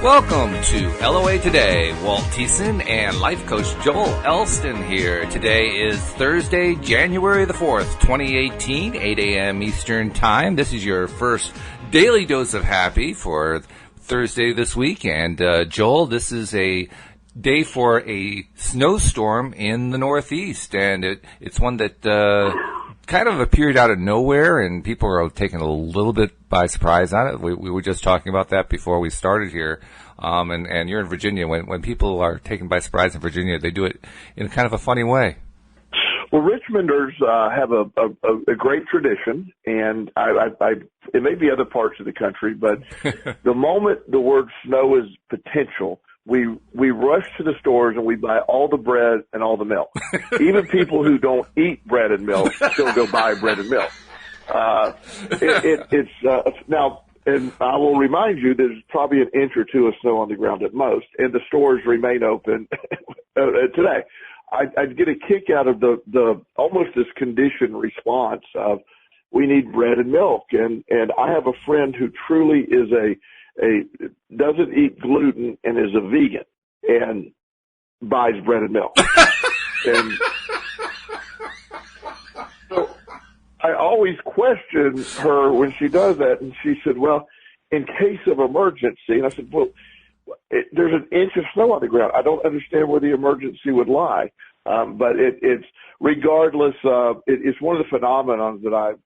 Welcome to LOA Today. Walt Thiessen and life coach Joel Elston here. Today is Thursday, January the 4th, 2018, 8 a.m. Eastern Time. This is your first daily dose of happy for Thursday this week. And Joel, this is a day for a snowstorm in the Northeast, and it's one that kind of appeared out of nowhere, and people are taken a little bit by surprise on it. We were just talking about that before we started here, and you're in Virginia. When people are taken by surprise in Virginia, they do it in kind of a funny way. Well, Richmonders have a great tradition, and it may be other parts of the country, but the moment the word snow is potential, we rush to the stores and we buy all the bread and all the milk. Even people who don't eat bread and milk still go buy bread and milk. Now, and I will remind you, there's probably an inch or two of snow on the ground at most, and the stores remain open today. I'd get a kick out of the almost this conditioned response of we need bread and milk, and I have a friend who truly is doesn't eat gluten and is a vegan and buys bread and milk. And so I always question her when she does that, and she said, well, in case of emergency, and I said, well, there's an inch of snow on the ground. I don't understand where the emergency would lie. But it's regardless, it's one of the phenomenons that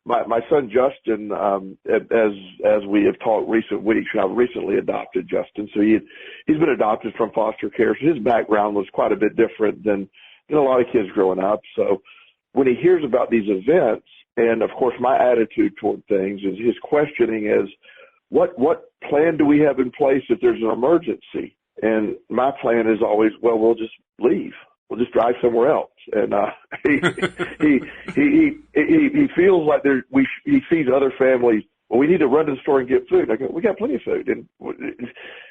my son Justin, as we have talked recent weeks, I've recently adopted Justin. So he's been adopted from foster care. So his background was quite a bit different than a lot of kids growing up. So when he hears about these events, and of course my attitude toward things is his questioning is, what plan do we have in place if there's an emergency? And my plan is always, well, we'll just leave. We'll just drive somewhere else. And he feels like he sees other families. Well, we need to run to the store and get food. I go, we got plenty of food, and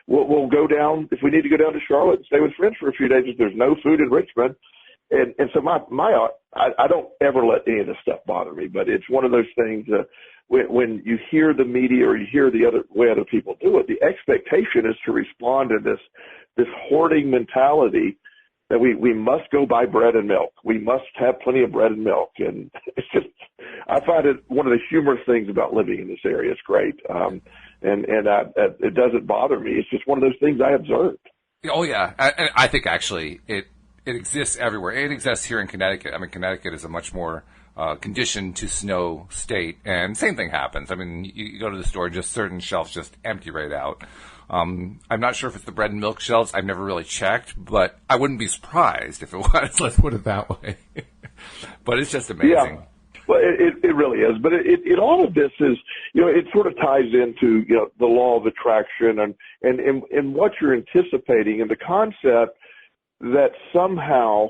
we'll go down if we need to go down to Charlotte and stay with friends for a few days if there's no food in Richmond. And so I don't ever let any of this stuff bother me, but it's one of those things when you hear the media or you hear the other way other people do it, the expectation is to respond to this hoarding mentality that we must go buy bread and milk. We must have plenty of bread and milk. And it's just, I find it one of the humorous things about living in this area. It's great. And it doesn't bother me. It's just one of those things I observed. Oh yeah. I think actually it exists everywhere. It exists here in Connecticut. I mean, Connecticut is a much more conditioned to snow state, and same thing happens. I mean, you go to the store, just certain shelves just empty right out. I'm not sure if it's the bread and milk shelves. I've never really checked, but I wouldn't be surprised if it was. Let's put it that way. But it's just amazing. Yeah. Well, it really is. But it all of this is, it sort of ties into, the law of attraction and what you're anticipating, and the concept that somehow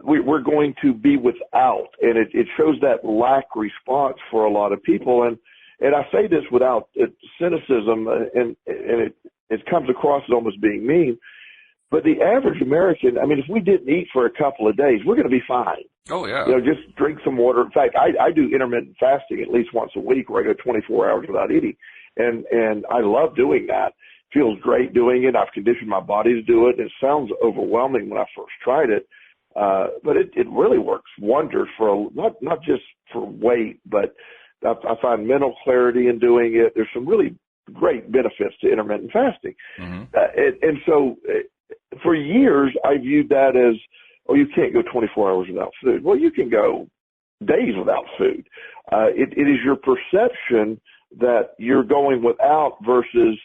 we're going to be without, and it shows that lack response for a lot of people. And I say this without cynicism, and it comes across as almost being mean, but the average American, I mean, if we didn't eat for a couple of days, we're going to be fine. Oh, yeah. Just drink some water. In fact, I do intermittent fasting at least once a week where I go 24 hours without eating, and I love doing that. Feels great doing it. I've conditioned my body to do it. It sounds overwhelming when I first tried it, but it really works wonders for not just for weight, but I find mental clarity in doing it. There's some really great benefits to intermittent fasting. Mm-hmm. And so for years, I viewed that as, you can't go 24 hours without food. Well, you can go days without food. It is your perception that you're going without versus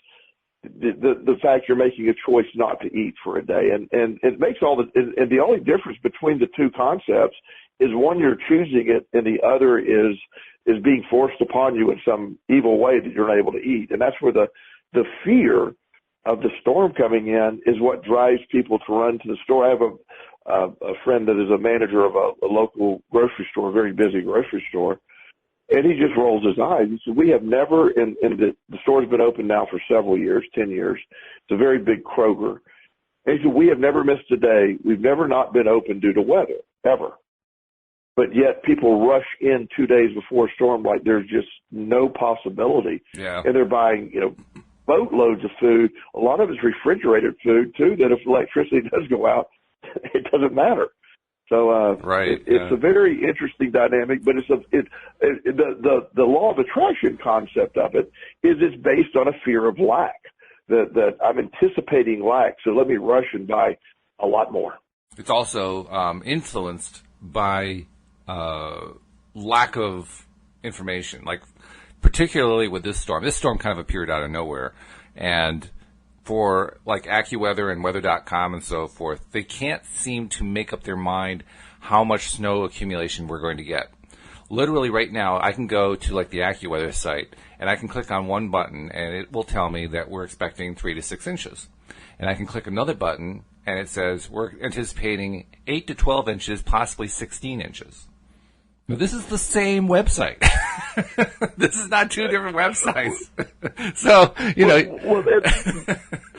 the fact you're making a choice not to eat for a day. And it makes and the only difference between the two concepts is one, you're choosing it, and the other is being forced upon you in some evil way that you're not able to eat. And that's where the fear of the storm coming in is what drives people to run to the store. I have a friend that is a manager of a local grocery store, a very busy grocery store, and he just rolls his eyes. He said, we have never, and the store's been open now for several years, 10 years. It's a very big Kroger. And he said, we have never missed a day. We've never not been open due to weather, ever. But yet people rush in 2 days before a storm like there's just no possibility. Yeah. And they're buying, boatloads of food. A lot of it's refrigerated food too, that if electricity does go out, it doesn't matter. So it's a very interesting dynamic, but the law of attraction concept of it is it's based on a fear of lack, that I'm anticipating lack, so let me rush and buy a lot more. It's also influenced by lack of information, like particularly with this storm. This storm kind of appeared out of nowhere, and for like AccuWeather and Weather.com and so forth, they can't seem to make up their mind how much snow accumulation we're going to get. Literally right now, I can go to like the AccuWeather site and I can click on one button and it will tell me that we're expecting 3 to 6 inches. And I can click another button and it says we're anticipating 8 to 12 inches, possibly 16 inches. Now, this is the same website. This is not two different websites. So,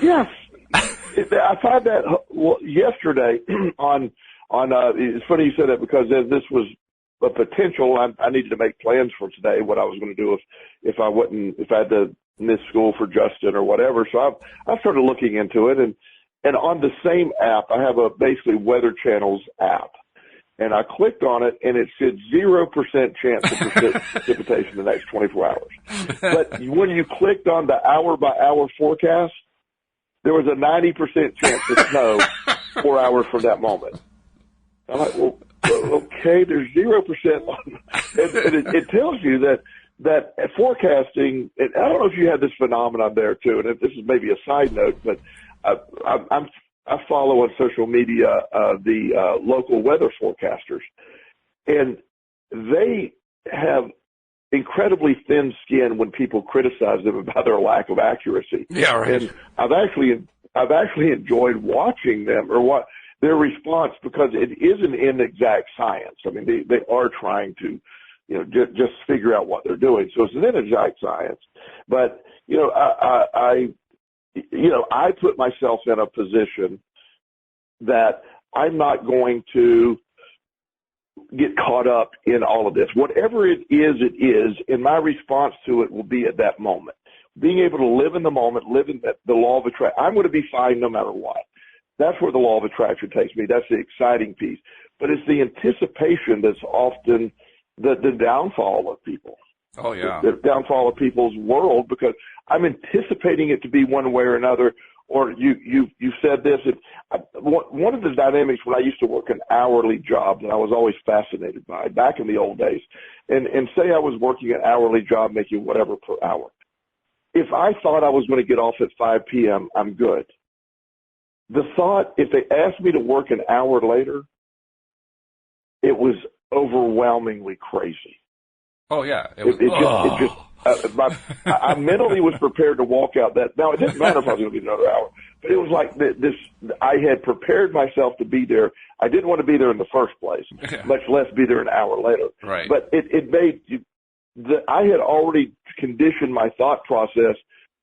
yes. I found that yesterday on it's funny you said that, because this was a potential. I needed to make plans for today, what I was going to do if I had to miss school for Justin or whatever. So I started looking into it, and on the same app, I have a basically Weather Channel's app. And I clicked on it, and it said 0% chance of precipitation in the next 24 hours. But when you clicked on the hour-by-hour forecast, there was a 90% chance of snow 4 hours from that moment. I'm like, well, okay, there's 0%. And it tells you that forecasting, and I don't know if you had this phenomenon there, too, and this is maybe a side note, but I follow on social media the local weather forecasters, and they have incredibly thin skin when people criticize them about their lack of accuracy. Yeah, right. And I've actually enjoyed watching them or their response, because it is an inexact science. I mean, they are trying to, just figure out what they're doing. So it's an inexact science, but I put myself in a position that I'm not going to get caught up in all of this. Whatever it is, and my response to it will be at that moment. Being able to live in the moment, live in the law of attraction. I'm going to be fine no matter what. That's where the law of attraction takes me. That's the exciting piece. But it's the anticipation that's often the downfall of people. Oh, yeah. The downfall of people's world, because I'm anticipating it to be one way or another. Or you said this. One of the dynamics when I used to work an hourly job that I was always fascinated by back in the old days, and say I was working an hourly job making whatever per hour. If I thought I was going to get off at 5 p.m., I'm good. The thought, if they asked me to work an hour later, it was overwhelmingly crazy. Oh, yeah. I mentally was prepared to walk out that. Now, it didn't matter if I was going to get another hour, but it was like this. I had prepared myself to be there. I didn't want to be there in the first place, much less be there an hour later. Right. But it made I had already conditioned my thought process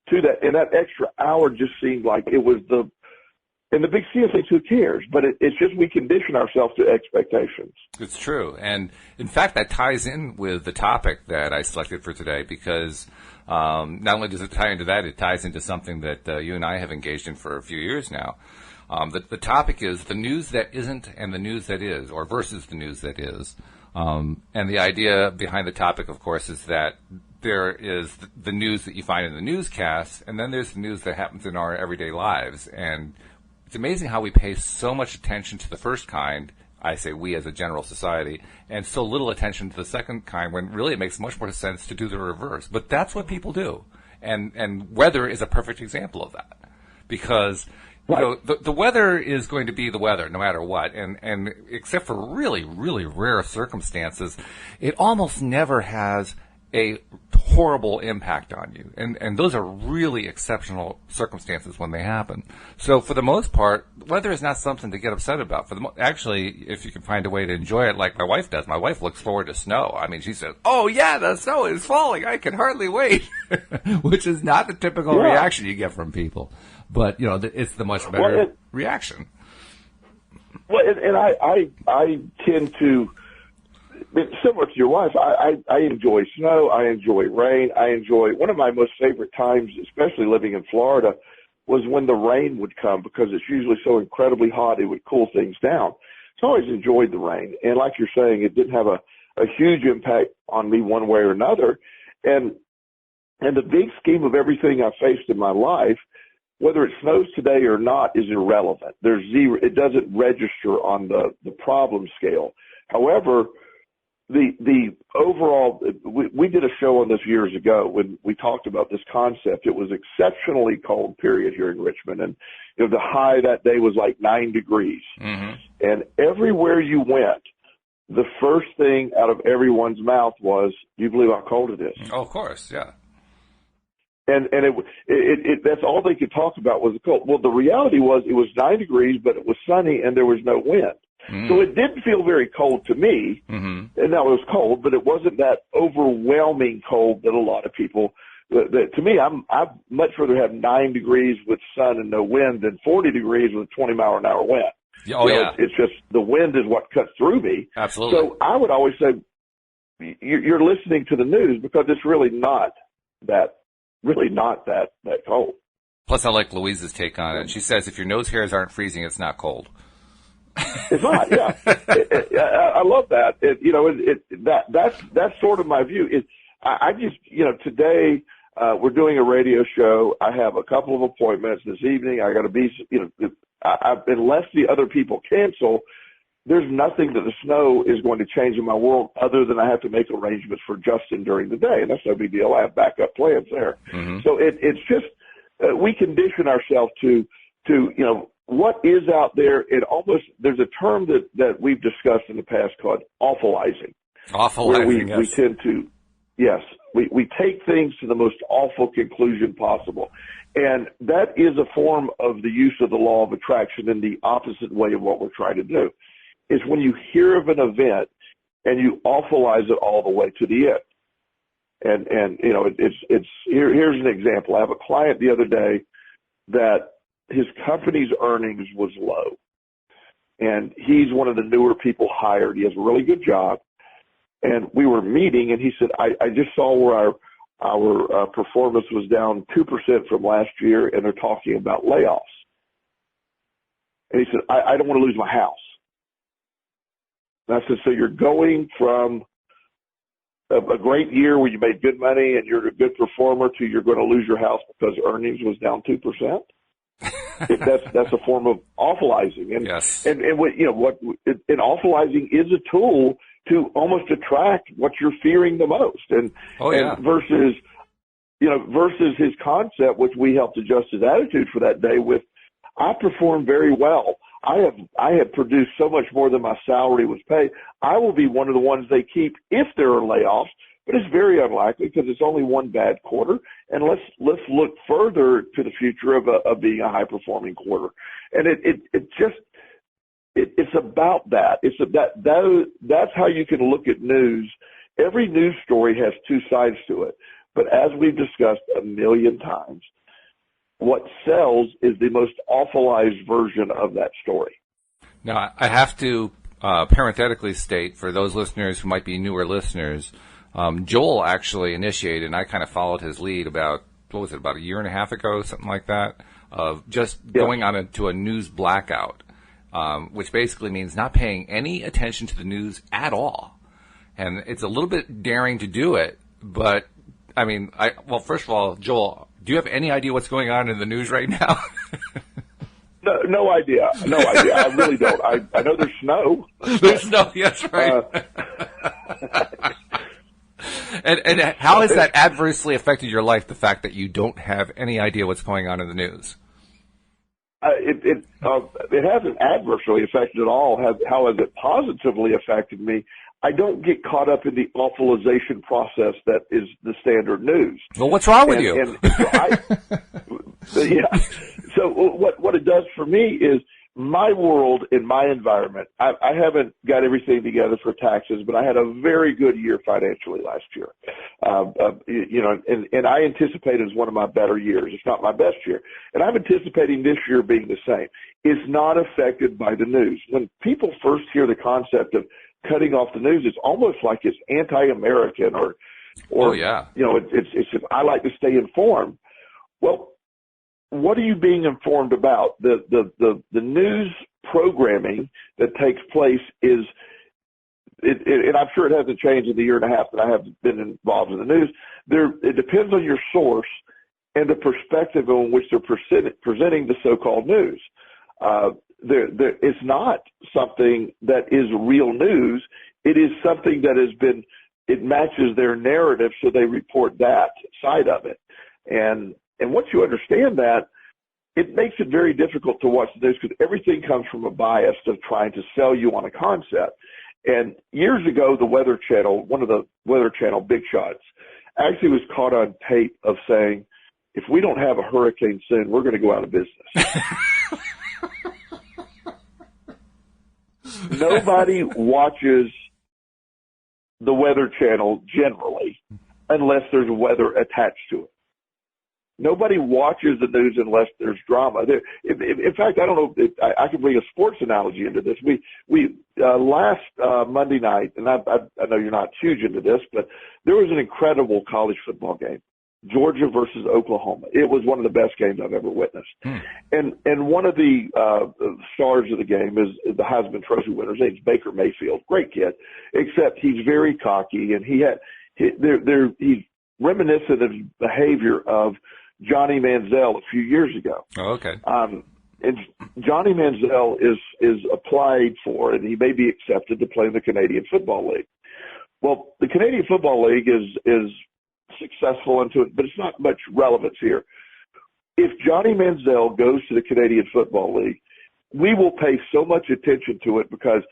to that, and that extra hour just seemed like it was in the big scheme of things, who cares? But it's just we condition ourselves to expectations. It's true. And, in fact, that ties in with the topic that I selected for today, because not only does it tie into that, it ties into something that you and I have engaged in for a few years now. The topic is the news that isn't and the news that is, or versus the news that is. And the idea behind the topic, of course, is that there is the news that you find in the newscasts, and then there's the news that happens in our everyday lives. And it's amazing how we pay so much attention to the first kind, I say we as a general society, and so little attention to the second kind, when really it makes much more sense to do the reverse. But that's what people do. And weather is a perfect example of that. Because the weather is going to be the weather no matter what. And except for really, really rare circumstances, it almost never has a horrible impact on you. And those are really exceptional circumstances when they happen. So for the most part, weather is not something to get upset about. Actually, if you can find a way to enjoy it like my wife does. My wife looks forward to snow. I mean, she says, "Oh yeah, the snow is falling. I can hardly wait," which is not the typical reaction you get from people. But, it's the much better reaction. Well, and I tend to similar to your wife, I enjoy snow. I enjoy rain. I enjoy one of my most favorite times, especially living in Florida, was when the rain would come because it's usually so incredibly hot it would cool things down. So I always enjoyed the rain. And like you're saying, it didn't have a huge impact on me one way or another. And the big scheme of everything I faced in my life, whether it snows today or not, is irrelevant. There's zero. It doesn't register on the problem scale. However, the overall, we did a show on this years ago when we talked about this concept. It was exceptionally cold period here in Richmond, and the high that day was like 9 degrees. Mm-hmm. And everywhere you went, the first thing out of everyone's mouth was, "Do you believe how cold it is?" Oh, of course, yeah. And it that's all they could talk about was the cold. Well, the reality was it was 9 degrees, but it was sunny and there was no wind. Mm. So it didn't feel very cold to me, and that was cold, but it wasn't that overwhelming cold that a lot of people. That to me, I'd much rather have 9 degrees with sun and no wind than 40 degrees with a 20-mile-an-hour wind. Oh, yeah. It's just the wind is what cuts through me. Absolutely. So I would always say you're listening to the news because it's really not that cold. Plus, I like Louise's take on it. She says if your nose hairs aren't freezing, it's not cold. It's not, yeah. I love that. That's sort of my view. I just, today we're doing a radio show. I have a couple of appointments this evening. I got to be, unless the other people cancel, there's nothing that the snow is going to change in my world other than I have to make arrangements for Justin during the day, and that's no big deal. I have backup plans there. Mm-hmm. So it's just we condition ourselves to what is out there. There's a term that we've discussed in the past called awfulizing. Awfulizing, yes. We tend to, yes, we take things to the most awful conclusion possible. And that is a form of the use of the law of attraction in the opposite way of what we're trying to do. Is when you hear of an event and you awfulize it all the way to the end. And here's an example. I have a client the other day that his company's earnings was low. And he's one of the newer people hired. He has a really good job. And we were meeting, and he said, I just saw where our performance was down 2% from last year, and they're talking about layoffs. And he said, I don't want to lose my house. And I said, so you're going from a great year where you made good money and you're a good performer to you're going to lose your house because earnings was down 2%? That's a form of awfulizing. And, yes. And awfulizing is a tool to almost attract what you're fearing the most. And versus his concept, which we helped adjust his attitude for that day with, I performed very well. I have produced so much more than my salary was paid. I will be one of the ones they keep if there are layoffs, but it's very unlikely because it's only one bad quarter. And let's look further to the future of being a high performing quarter. And it's about that. That's how you can look at news. Every news story has two sides to it. But as we've discussed a million times, what sells is the most awfulized version of that story. Now, I have to parenthetically state for those listeners who might be newer listeners, Joel actually initiated, and I kind of followed his lead about a year and a half ago, something like that, of just going on into a news blackout, which basically means not paying any attention to the news at all. And it's a little bit daring to do it, but, I mean, first of all, Joel, do you have any idea what's going on in the news right now? No idea. I really don't. I know there's snow. There's snow, that's right. And how has that adversely affected your life, the fact that you don't have any idea what's going on in the news? It hasn't adversely affected at all. How has it positively affected me? I don't get caught up in the awfulization process that is the standard news. Well, what's wrong with you? So what it does for me is my world in my environment. I haven't got everything together for taxes, but I had a very good year financially last year. And I anticipate it as one of my better years. It's not my best year. And I'm anticipating this year being the same. It's not affected by the news. When people first hear the concept of cutting off the news, it's almost like it's anti-American or oh yeah, it's I like to stay informed. Well, what are you being informed about? The news programming that takes place is, and I'm sure it hasn't changed in the year and a half that I have been involved in the news. It depends on your source and the perspective on which they're presenting the so-called news. It's not something that is real news. It is something that it matches their narrative, so they report that side of it. And once you understand that, it makes it very difficult to watch the news because everything comes from a bias of trying to sell you on a concept. And years ago, the Weather Channel, one of the Weather Channel big shots, actually was caught on tape of saying, if we don't have a hurricane soon, we're going to go out of business. Nobody watches the Weather Channel generally unless there's weather attached to it. Nobody watches the news unless there's drama. In fact, I don't know if I can bring a sports analogy into this. We last Monday night, and I know you're not huge into this, but there was an incredible college football game, Georgia versus Oklahoma. It was one of the best games I've ever witnessed. And one of the stars of the game is the Heisman Trophy winner. His name's Baker Mayfield. Great kid, except he's very cocky, and he's reminiscent of behavior of Johnny Manziel a few years ago. Oh, okay. And Johnny Manziel is applied for, and he may be accepted to play in the Canadian Football League. Well, the Canadian Football League is successful into it, but it's not much relevance here. If Johnny Manziel goes to the Canadian Football League, we will pay so much attention to it because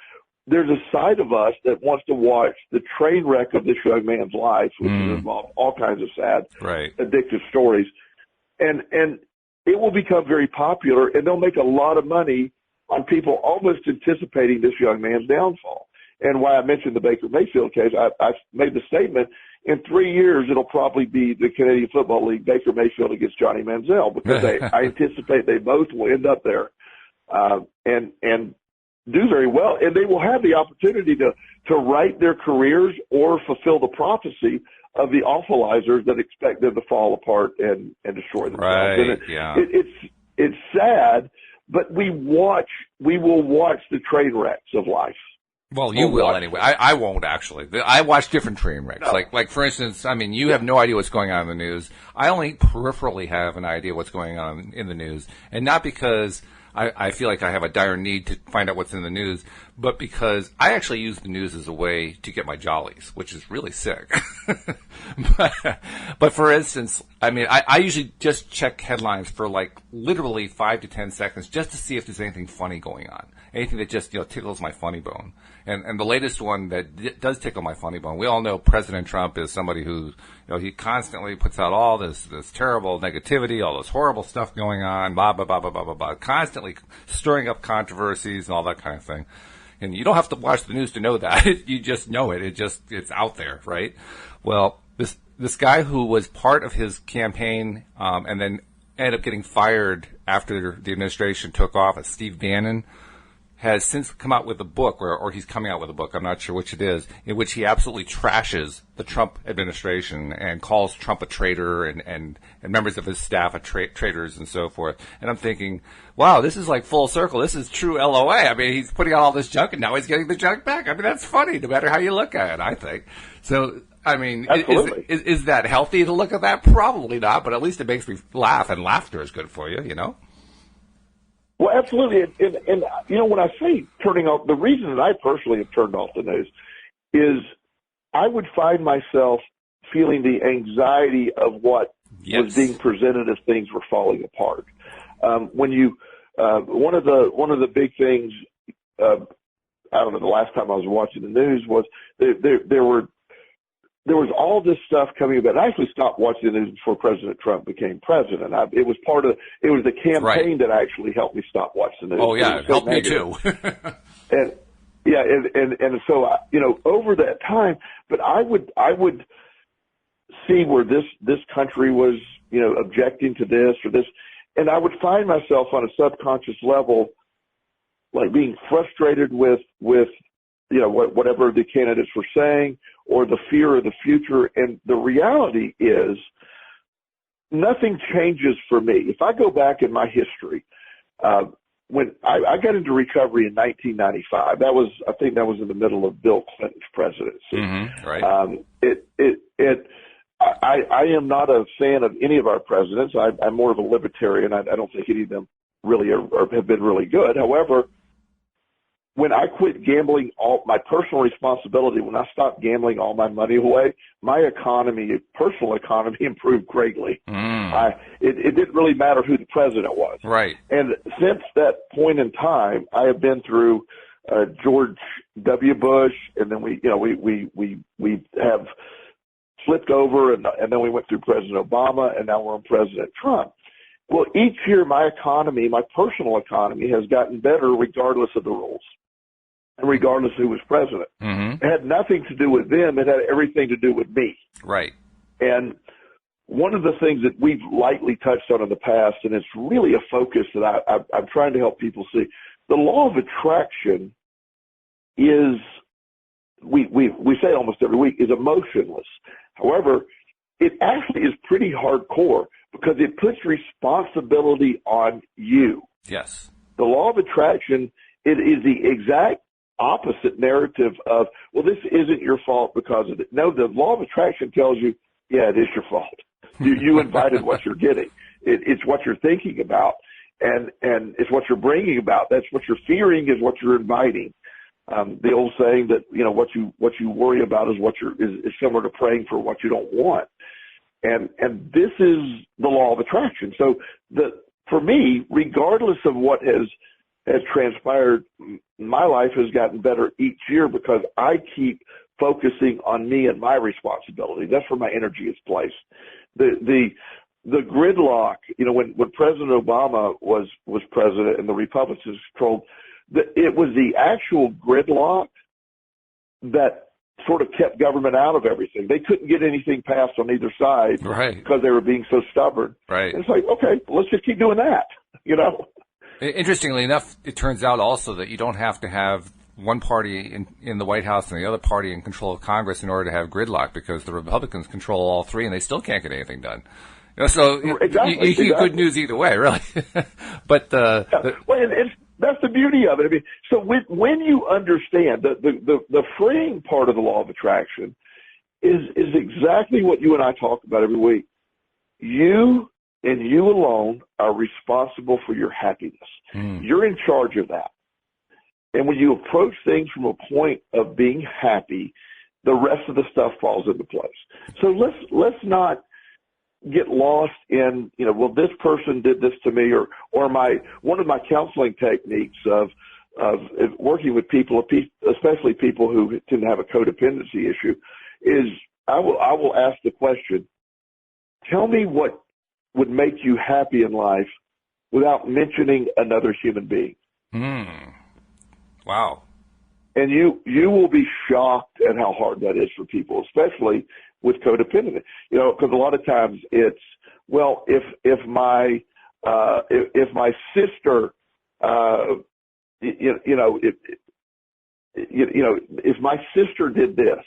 there's a side of us that wants to watch the train wreck of this young man's life, which involves all kinds of sad, addictive stories. And it will become very popular, and they'll make a lot of money on people almost anticipating this young man's downfall. And why I mentioned the Baker Mayfield case, I made the statement, in 3 years it'll probably be the Canadian Football League, Baker Mayfield against Johnny Manziel, because I anticipate they both will end up there and do very well, and they will have the opportunity to write their careers or fulfill the prophecy of the awfulizers that expect them to fall apart and destroy themselves. Right. And it's sad, but we will watch the train wrecks of life. Well, you will anyway. I won't actually. I watch different train wrecks. No. Like for instance, I mean, you have no idea what's going on in the news. I only peripherally have an idea what's going on in the news, and not because I feel like I have a dire need to find out what's in the news, but because I actually use the news as a way to get my jollies, which is really sick. but for instance, I mean, I usually just check headlines for like literally 5 to 10 seconds just to see if there's anything funny going on. Anything that just, tickles my funny bone. And the latest one that does tickle my funny bone, we all know President Trump is somebody who, he constantly puts out all this terrible negativity, all this horrible stuff going on, blah, blah, blah, blah, blah, blah, blah, constantly stirring up controversies and all that kind of thing. And you don't have to watch the news to know that. You just know it. It's out there, right? Well, this guy who was part of his campaign, and then ended up getting fired after the administration took off, Steve Bannon, has since come out with a book, or he's coming out with a book, I'm not sure which it is, in which he absolutely trashes the Trump administration and calls Trump a traitor and members of his staff traitors and so forth. And I'm thinking, wow, this is like full circle. This is true LOA. I mean, he's putting out all this junk and now he's getting the junk back. I mean, that's funny no matter how you look at it, I think. So, I mean, is that healthy to look at that? Probably not, but at least it makes me laugh, and laughter is good for you, Well, absolutely. And when I say turning off, the reason that I personally have turned off the news is I would find myself feeling the anxiety of what was being presented as things were falling apart. When you, one of the big things, I don't know, the last time I was watching the news was there was all this stuff coming about. I actually stopped watching the news before President Trump became president. It was the campaign that actually helped me stop watching the news. Oh yeah, it helped me too. and so over that time, but I would see where this country was, objecting to this or this, and I would find myself on a subconscious level, like being frustrated with whatever the candidates were saying, or the fear of the future. And the reality is, nothing changes for me. If I go back in my history, when I got into recovery in 1995, I think that was in the middle of Bill Clinton's presidency. Mm-hmm, right. I am not a fan of any of our presidents. I'm more of a libertarian. I don't think any of them really have been really good. However, when I quit gambling my personal responsibility, when I stopped gambling all my money away, my personal economy improved greatly. It didn't really matter who the president was. Right. And since that point in time, I have been through George W. Bush, and then we have flipped over, and then we went through President Obama, and now we're on President Trump. Well, each year my personal economy has gotten better regardless of the rules and regardless of who was president. Mm-hmm. It had nothing to do with them. It had everything to do with me. Right. And one of the things that we've lightly touched on in the past, and it's really a focus that I'm trying to help people see, the law of attraction is, we say almost every week, is emotionless. However, it actually is pretty hardcore because it puts responsibility on you. Yes. The law of attraction, it is the exact opposite narrative of, well, this isn't your fault because of it. No, the law of attraction tells you, yeah, it is your fault. You invited what you're getting. It's what you're thinking about, and it's what you're bringing about. That's what you're fearing is what you're inviting. The old saying that, what you worry about is is similar to praying for what you don't want. And this is the law of attraction. So for me, regardless of what has transpired, my life has gotten better each year because I keep focusing on me and my responsibility. That's where my energy is placed. The gridlock, when President Obama was president and the Republicans controlled, it was the actual gridlock that sort of kept government out of everything. They couldn't get anything passed on either side, right, because they were being so stubborn. Right. And it's like, okay, let's just keep doing that, Interestingly enough, it turns out also that you don't have to have one party in the White House and the other party in control of Congress in order to have gridlock, because the Republicans control all three and they still can't get anything done. So exactly, you get good news either way, really. But that's the beauty of it. I mean, so when you understand the freeing part of the law of attraction is exactly what you and I talk about every week. You and you alone are responsible for your happiness. You're in charge of that. And when you approach things from a point of being happy, the rest of the stuff falls into place. So let's not get lost in, well, this person did this to me, or one of my counseling techniques of working with people, especially people who tend to have a codependency issue, is I will ask the question, tell me what would make you happy in life without mentioning another human being. Wow. And you will be shocked at how hard that is for people, especially with codependent. Because a lot of times it's, well, if my sister, if my sister did this,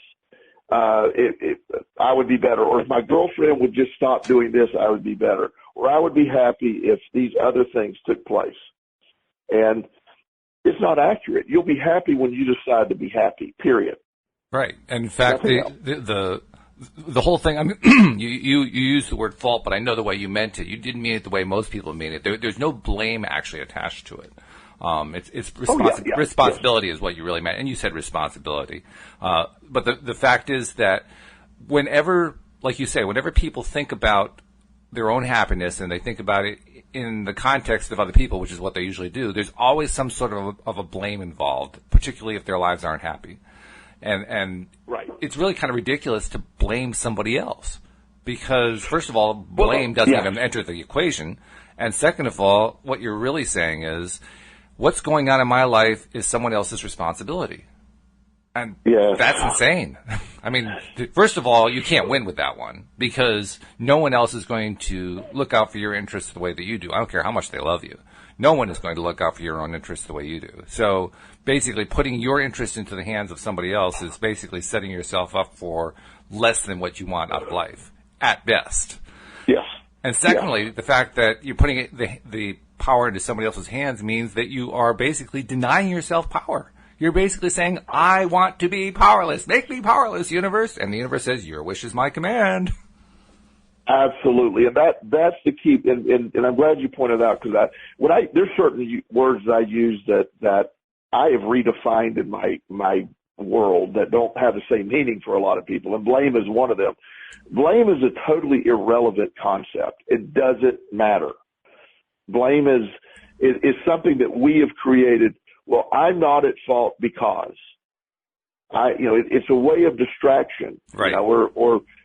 I would be better. Or if my girlfriend would just stop doing this, I would be better. Or I would be happy if these other things took place. And it's not accurate. You'll be happy when you decide to be happy, period. Right. And in fact, the whole thing, I mean, you used the word fault, but I know the way you meant it. You didn't mean it the way most people mean it. There's no blame actually attached to it. It's responsibility is what you really meant. And you said responsibility. But the fact is that whenever, like you say, whenever people think about their own happiness and they think about it in the context of other people, which is what they usually do, there's always some sort of a blame involved, particularly if their lives aren't happy. And right. It's really kind of ridiculous to blame somebody else because, first of all, blame doesn't even enter the equation. And second of all, what you're really saying is what's going on in my life is someone else's responsibility. And yeah, that's insane. I mean, first of all, you can't win with that one because no one else is going to look out for your interests the way that you do. I don't care how much they love you. No one is going to look out for your own interests the way you do. So basically putting your interest into the hands of somebody else is basically setting yourself up for less than what you want out of life, at best. Yes. And secondly, the fact that you're putting the power into somebody else's hands means that you are basically denying yourself power. You're basically saying, I want to be powerless. Make me powerless, universe. And the universe says, your wish is my command. Absolutely. And that's the key. And I'm glad you pointed out, because there's certain words that I use that I have redefined in my world that don't have the same meaning for a lot of people. And blame is one of them. Blame is a totally irrelevant concept. It doesn't matter. Blame is something that we have created. Well, I'm not at fault because it's a way of distraction, right?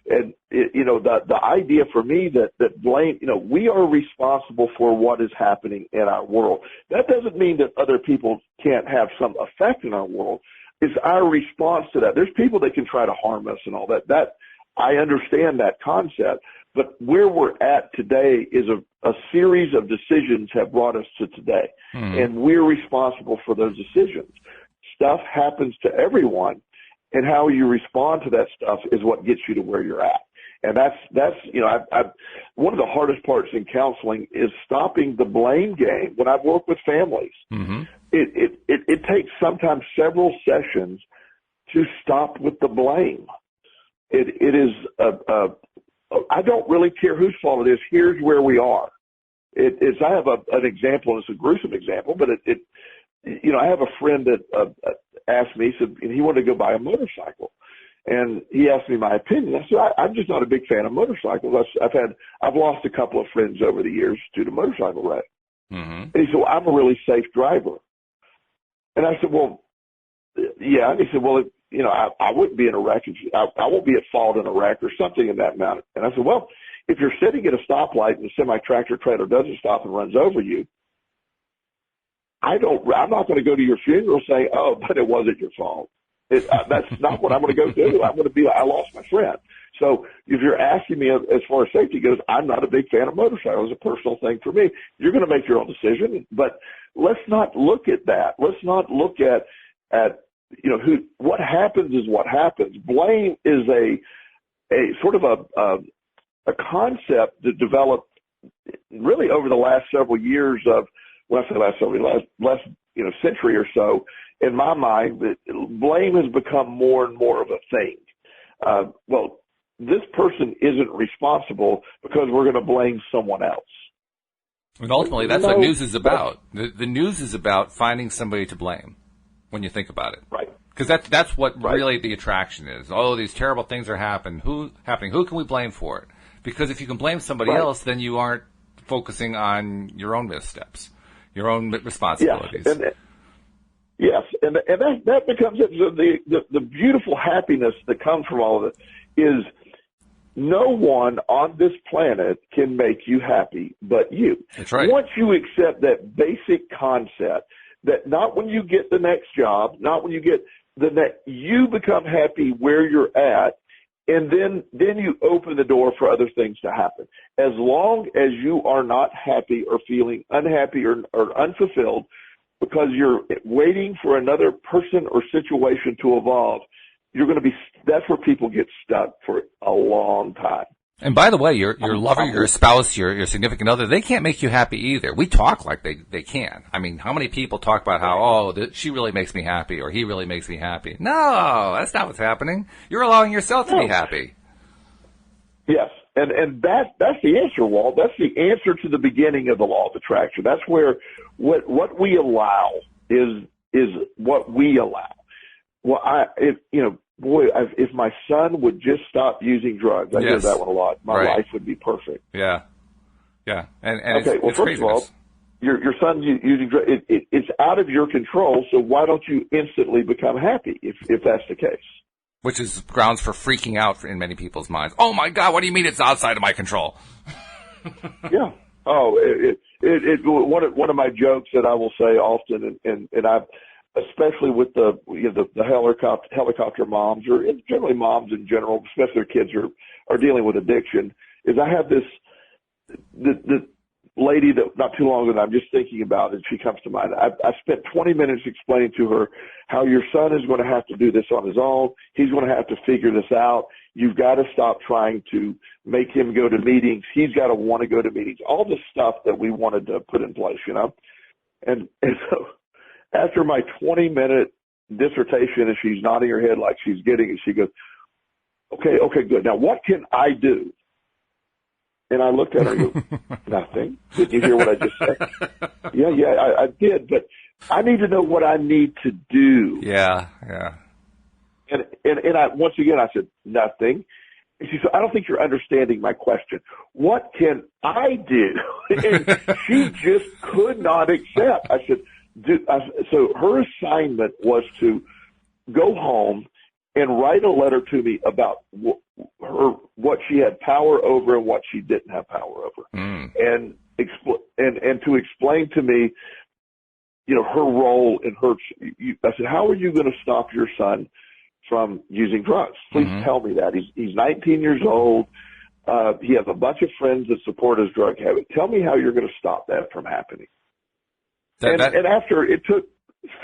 The idea for me that blame, we are responsible for what is happening in our world. That doesn't mean that other people can't have some effect in our world. It's our response to that. There's people that can try to harm us and all that. That I understand that concept, but where we're at today is a series of decisions have brought us to today, and we're responsible for those decisions. Stuff happens to everyone, and how you respond to that stuff is what gets you to where you're at. And that's one of the hardest parts in counseling is stopping the blame game. When I've worked with families, it takes sometimes several sessions to stop with the blame. It is I don't really care whose fault it is. Here's where we are. I have an example. It's a gruesome example, but I have a friend that asked me, said, and he wanted to go buy a motorcycle, and he asked me my opinion. I said, I'm just not a big fan of motorcycles. I've lost a couple of friends over the years due to motorcycle wreck. And he said, well, I'm a really safe driver. And I said, well, yeah. And he said, well, I wouldn't be in a wreck. I won't be at fault in a wreck or something in that manner. And I said, well, if you're sitting at a stoplight and a semi-tractor trailer doesn't stop and runs over you, I'm not going to go to your funeral saying, oh, but it wasn't your fault. That's not what I'm going to go do. I'm going to be like, I lost my friend. So if you're asking me as far as safety goes, I'm not a big fan of motorcycles. It's a personal thing for me. You're going to make your own decision, but let's not look at that. Let's not look at what happens is what happens. Blame is a sort of a concept that developed really over the last several years of, when I say last century or so. In my mind, blame has become more and more of a thing. Well, this person isn't responsible because we're going to blame someone else. And ultimately, that's what news is about. The news is about finding somebody to blame when you think about it. Right. Because that's what really the attraction is. Oh, these terrible things are happening. Who can we blame for it? Because if you can blame somebody else, then you aren't focusing on your own missteps, your own responsibilities. Yes, and that becomes it. The beautiful happiness that comes from all of it is no one on this planet can make you happy but you. That's right. Once you accept that basic concept, that not when you get the next job, not when you get the next, you become happy where you're at, and then you open the door for other things to happen. As long as you are not happy or feeling unhappy or unfulfilled because you're waiting for another person or situation to evolve, that's where people get stuck for a long time. And by the way, your lover, your spouse, your significant other, they can't make you happy either. We talk like they can. I mean, how many people talk about how, she really makes me happy or he really makes me happy? No, that's not what's happening. You're allowing yourself to be happy. Yes. And that's the answer, Walt. That's the answer to the beginning of the law of attraction. That's where what we allow is what we allow. Well, if my son would just stop using drugs, I hear that one a lot. My life would be perfect. Yeah. And okay. Well, first of all, your son's using drugs. It's out of your control. So why don't you instantly become happy if that's the case? Which is grounds for freaking out in many people's minds. Oh my God! What do you mean it's outside of my control? Yeah. Oh, one of my jokes that I will say often, and especially with the helicopter moms, or generally moms in general, especially their kids are dealing with addiction, is I have the lady that not too long ago I'm just thinking about, and she comes to mind. I spent 20 minutes explaining to her how your son is going to have to do this on his own. He's going to have to figure this out. You've got to stop trying to make him go to meetings. He's got to want to go to meetings. All the stuff that we wanted to put in place, you know. And so after my 20-minute dissertation, and she's nodding her head like she's getting it, she goes, okay, good. Now what can I do? And I looked at her and go, nothing. Did you hear what I just said? Yeah, I did. But I need to know what I need to do. Yeah. And I, once again, I said, nothing. And she said, I don't think you're understanding my question. What can I do? And she just could not accept. I said, so her assignment was to go home and write a letter to me about what she had power over and what she didn't have power over, and to explain to me, you know, her role in her. I said, how are you going to stop your son from using drugs? Please tell me that. He's 19 years old. He has a bunch of friends that support his drug habit. Tell me how you're going to stop that from happening. And after it took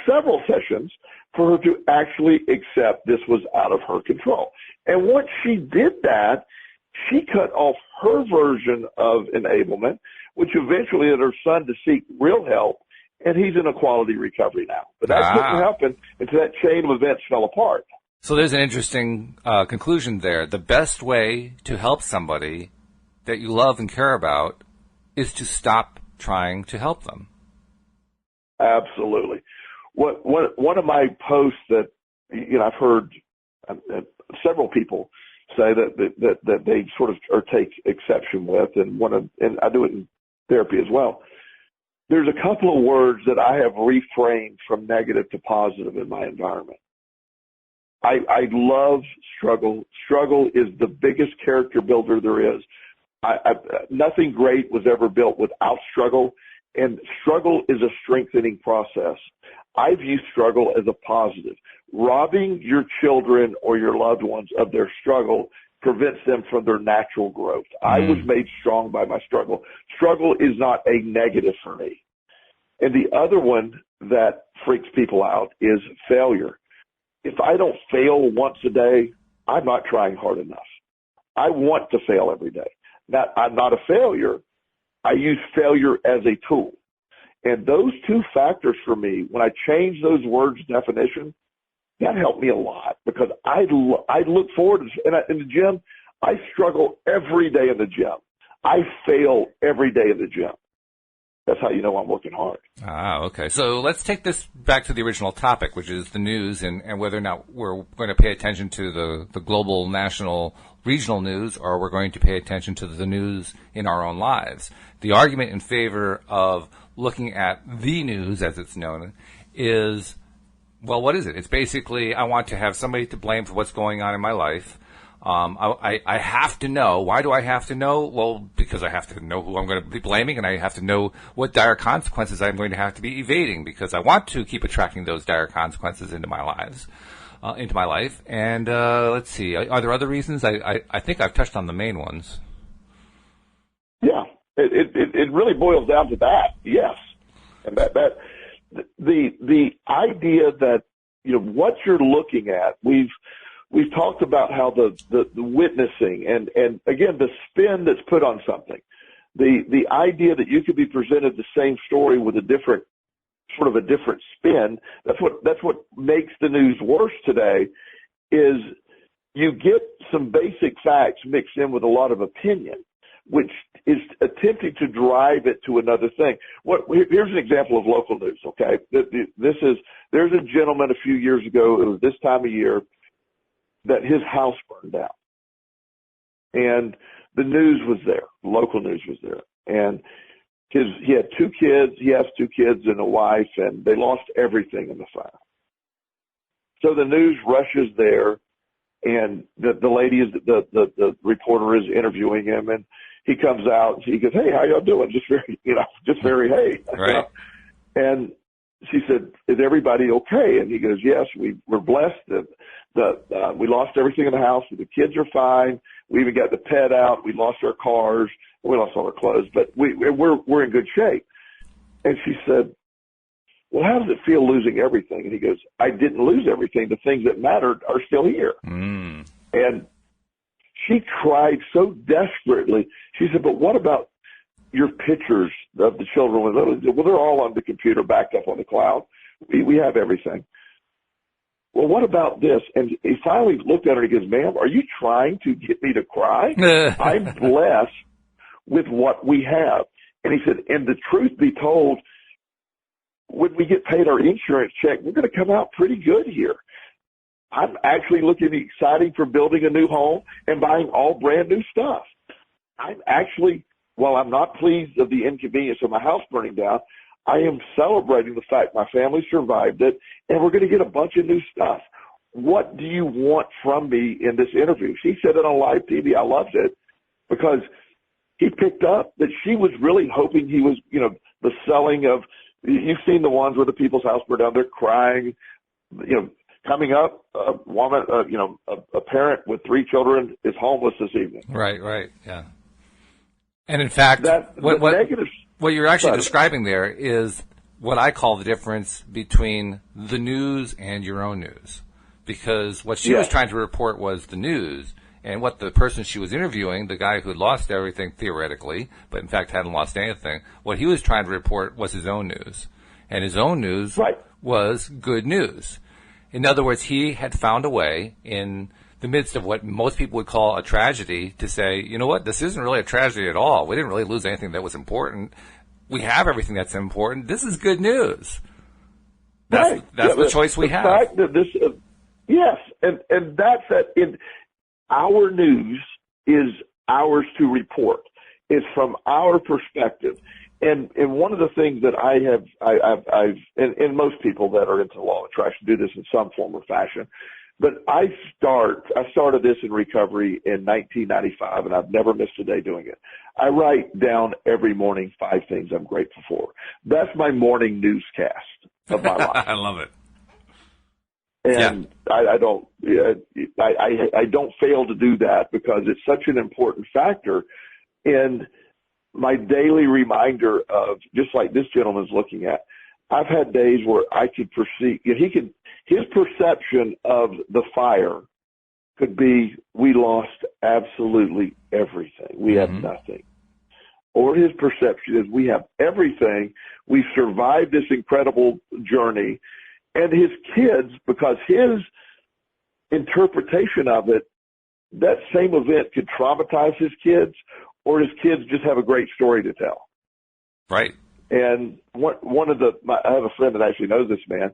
several sessions for her to actually accept this was out of her control. And once she did that, she cut off her version of enablement, which eventually led her son to seek real help, and he's in a quality recovery now. But that couldn't happen until that chain of events fell apart. So there's an interesting conclusion there. The best way to help somebody that you love and care about is to stop trying to help them. Absolutely. One of my posts that, you know, I've heard several people say that they sort of or take exception with, and I do it in therapy as well. There's a couple of words that I have reframed from negative to positive in my environment. I love struggle. Struggle is the biggest character builder there is. Nothing great was ever built without struggle, and struggle is a strengthening process. I view struggle as a positive. Robbing your children or your loved ones of their struggle prevents them from their natural growth. I was made strong by my struggle. Struggle is not a negative for me. And the other one that freaks people out is failure. If I don't fail once a day, I'm not trying hard enough. I want to fail every day. I'm not a failure. I use failure as a tool. And those two factors for me, when I change those words' definition, that helped me a lot, because I look forward to, in the gym, I struggle every day in the gym. I fail every day in the gym. That's how you know I'm working hard. Okay. So let's take this back to the original topic, which is the news and whether or not we're going to pay attention to the global, national, regional news, or we're going to pay attention to the news in our own lives. The argument in favor of looking at the news, as it's known, is, well, what is it? It's basically, I want to have somebody to blame for what's going on in my life. I have to know. Why do I have to know? Well, because I have to know who I'm going to be blaming, and I have to know what dire consequences I'm going to have to be evading, because I want to keep attracting those dire consequences into my life. And let's see, are there other reasons? I think I've touched on the main ones. Yeah, it really boils down to that. Yes, and that the idea that, you know, what you're looking at, we've talked about how the witnessing and again, the spin that's put on something, the idea that you could be presented the same story with a different spin. That's what makes the news worse today, is you get some basic facts mixed in with a lot of opinion, which is attempting to drive it to another thing. Here's an example of local news. Okay. There's a gentleman a few years ago, it was this time of year, that his house burned down, and the news was there. Local news was there, and he had two kids. He has two kids and a wife, and they lost everything in the fire. So the news rushes there, and the lady is the reporter is interviewing him, and he comes out. He goes, "Hey, how y'all doing?" Just very hey. Right. And she said, "Is everybody okay? And he goes, yes, we're blessed that we lost everything in the house. The kids are fine. We even got the pet out. We lost our cars. We lost all our clothes, but we're in good shape. And she said, well, how does it feel losing everything? And he goes, I didn't lose everything. The things that mattered are still here. Mm. And she cried so desperately. She said, but what about your pictures of the children? Well, they're all on the computer, backed up on the cloud. We have everything. Well, what about this? And he finally looked at her and he goes, ma'am, are you trying to get me to cry? I'm blessed with what we have. And he said, and the truth be told, when we get paid our insurance check, we're going to come out pretty good here. I'm actually looking exciting for building a new home and buying all brand new stuff. I'm actually, while I'm not pleased of the inconvenience of my house burning down, I am celebrating the fact my family survived it, and we're going to get a bunch of new stuff. What do you want from me in this interview? She said it on live TV. I loved it because he picked up that she was really hoping he was, the selling of, you've seen the ones where the people's house burned down, they're crying, coming up, a woman, a parent with 3 children is homeless this evening. Right, yeah. And in fact, what you're actually describing there is what I call the difference between the news and your own news. Because what she was trying to report was the news, and what the person she was interviewing, the guy who had lost everything theoretically, but in fact hadn't lost anything, what he was trying to report was his own news. And his own news was good news. In other words, he had found a way in the midst of what most people would call a tragedy to say, you know what, this isn't really a tragedy at all. We didn't really lose anything that was important. We have everything that's important. This is good news. That's the choice we have. Fact that this, yes, and that's that. Our news is ours to report. It's from our perspective. And one of the things that I've and most people that are into law of attraction do this in some form or fashion, but I started this in recovery in 1995, and I've never missed a day doing it. I write down every morning 5 things I'm grateful for. That's my morning newscast of my life. I love it. And I don't fail to do that because it's such an important factor. And my daily reminder of, just like this gentleman's looking at, I've had days where I could perceive, his perception of the fire could be, we lost absolutely everything. We have nothing. Or his perception is, we have everything. We survived this incredible journey. And his kids, because his interpretation of it, that same event could traumatize his kids, or his kids just have a great story to tell. Right. And I have a friend that actually knows this man.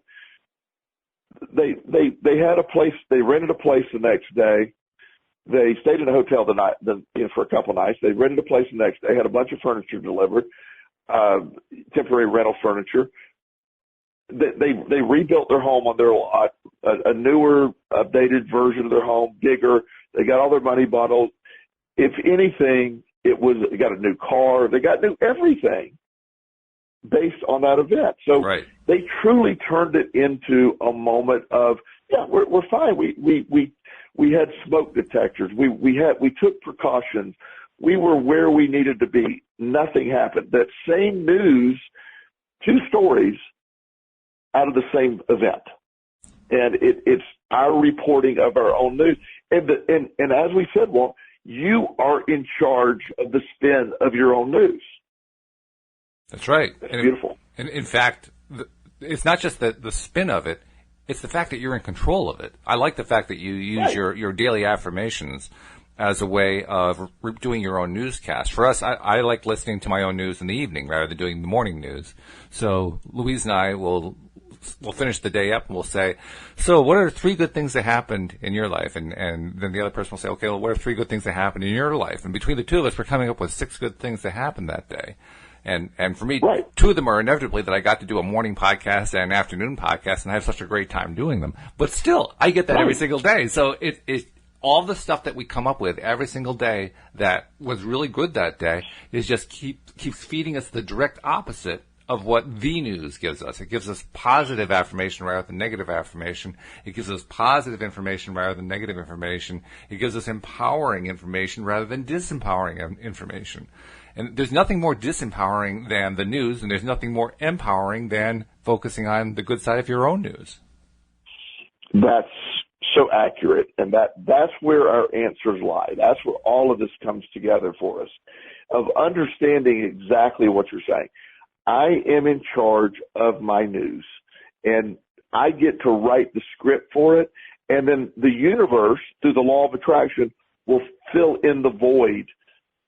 They had a place. They rented a place the next day. They stayed in a hotel for a couple of nights. They rented a place the next day. Had a bunch of furniture delivered, temporary rental furniture. They rebuilt their home on their lot, a newer, updated version of their home, bigger. They got all their money bottled. If anything, they got a new car. They got new everything based on that event. So they truly turned it into a moment of, we're fine. We had smoke detectors. We took precautions. We were where we needed to be. Nothing happened. That same news, 2 stories out of the same event. And it's our reporting of our own news. And as we said, Walt, you are in charge of the spin of your own news. That's right. It's beautiful. And in fact, it's not just the spin of it, it's the fact that you're in control of it. I like the fact that you use your daily affirmations as a way of doing your own newscast. For us, I like listening to my own news in the evening rather than doing the morning news. So Louise and I will finish the day up and we'll say, so what are 3 good things that happened in your life? And then the other person will say, okay, well, what are 3 good things that happened in your life? And between the 2 of us, we're coming up with 6 good things that happened that day. And for me, 2 of them are inevitably that I got to do a morning podcast and an afternoon podcast, and I have such a great time doing them. But still, I get that every single day. So it all the stuff that we come up with every single day that was really good that day is just keeps feeding us the direct opposite of what the news gives us. It gives us positive affirmation rather than negative affirmation. It gives us positive information rather than negative information. It gives us empowering information rather than disempowering information. And there's nothing more disempowering than the news, and there's nothing more empowering than focusing on the good side of your own news. That's so accurate, and that's where our answers lie. That's where all of this comes together for us, of understanding exactly what you're saying. I am in charge of my news, and I get to write the script for it, and then the universe, through the law of attraction, will fill in the void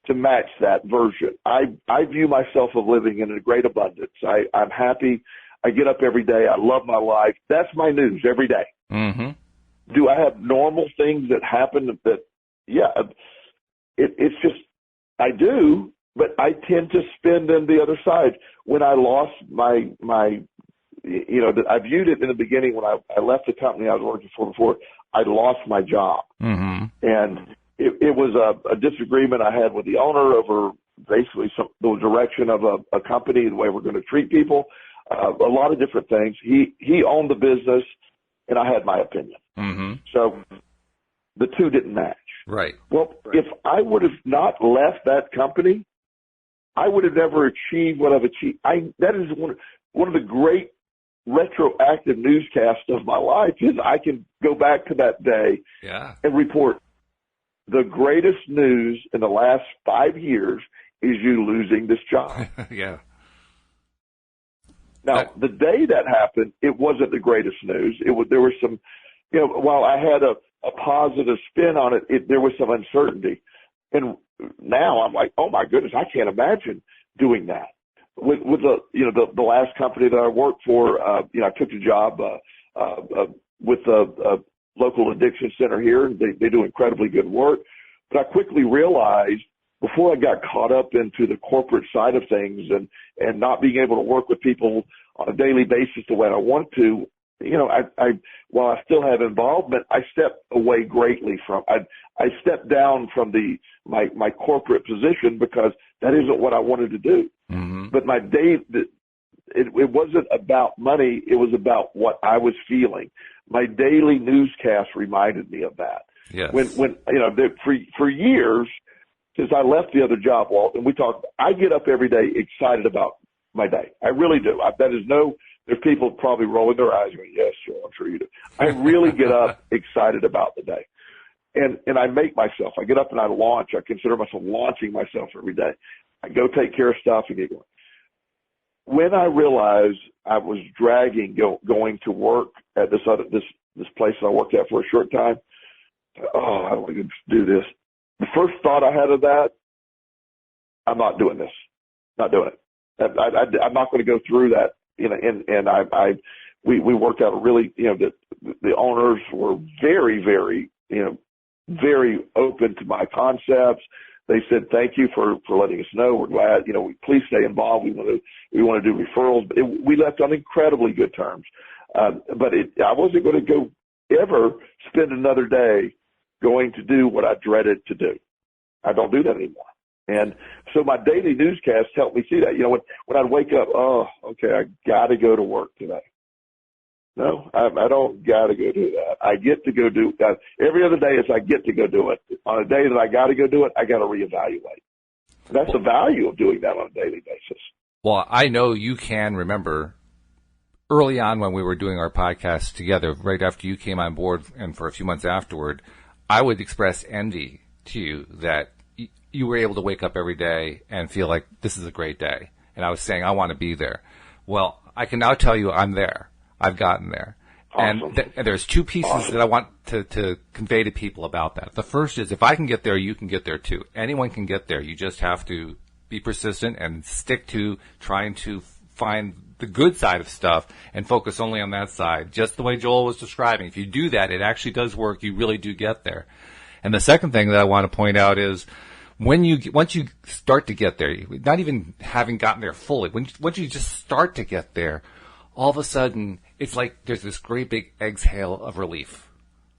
to match that version. I view myself as living in a great abundance. I'm happy. I get up every day. I love my life. That's my news every day. Mm-hmm. Do I have normal things that happen that, yeah, it's just, I do, but I tend to spin them the other side. When I lost my I viewed it in the beginning when I left the company I was working for before, I lost my job. Mm-hmm. And it was a disagreement I had with the owner over basically the direction of a company, the way we're going to treat people, a lot of different things. He owned the business, and I had my opinion. Mm-hmm. So the two didn't match. Right. Well, if I would have not left that company, I would have never achieved what I've achieved. That is one of the great retroactive newscasts of my life is I can go back to that day and report the greatest news in the last 5 years is you losing this job. Yeah. Now, the day that happened, it wasn't the greatest news. There was some, while I had a positive spin on it, there was some uncertainty. And now I'm like, oh my goodness, I can't imagine doing that. With the last company that I worked for, I took a job with a local addiction center here. They do incredibly good work. But I quickly realized before I got caught up into the corporate side of things and not being able to work with people on a daily basis the way I want to, while I still have involvement, I stepped away greatly from, I stepped down from my corporate position because that isn't what I wanted to do. Mm-hmm. But my day, it wasn't about money. It was about what I was feeling. My daily newscast reminded me of that. Yes. When for years, since I left the other job, Walt, and we talked, I get up every day excited about my day. I really do. There's people probably rolling their eyes going, yes, sure, I'm sure you do. I really get up excited about the day. And I make myself, I get up and I consider myself launching myself every day. I go take care of stuff and get going. When I realized I was dragging going to work at this place that I worked at for a short time, I don't want to do this. The first thought I had of that, I'm not doing this. Not doing it. I'm not going to go through that. We worked out really, the owners were very, very, very open to my concepts. They said, thank you for letting us know. We're glad, please stay involved. We want to do referrals. But we left on incredibly good terms. But I wasn't going to ever spend another day going to do what I dreaded to do. I don't do that anymore. And so my daily newscast helped me see that. When I'd wake up, I got to go to work today. No, I don't got to go do that. I get to go do that. Every other day is I get to go do it. On a day that I got to go do it, I got to reevaluate. That's the value of doing that on a daily basis. Well, I know you can remember early on when we were doing our podcast together, right after you came on board and for a few months afterward, I would express envy to you that you were able to wake up every day and feel like this is a great day. And I was saying, I want to be there. Well, I can now tell you I'm there. I've gotten there. Awesome. And there's two pieces that I want to convey to people about that. The first is if I can get there, you can get there too. Anyone can get there. You just have to be persistent and stick to trying to find the good side of stuff and focus only on that side, just the way Joel was describing. If you do that, it actually does work. You really do get there. And the second thing that I want to point out is once you start to get there, not even having gotten there fully, once you just start to get there, all of a sudden, it's like there's this great big exhale of relief.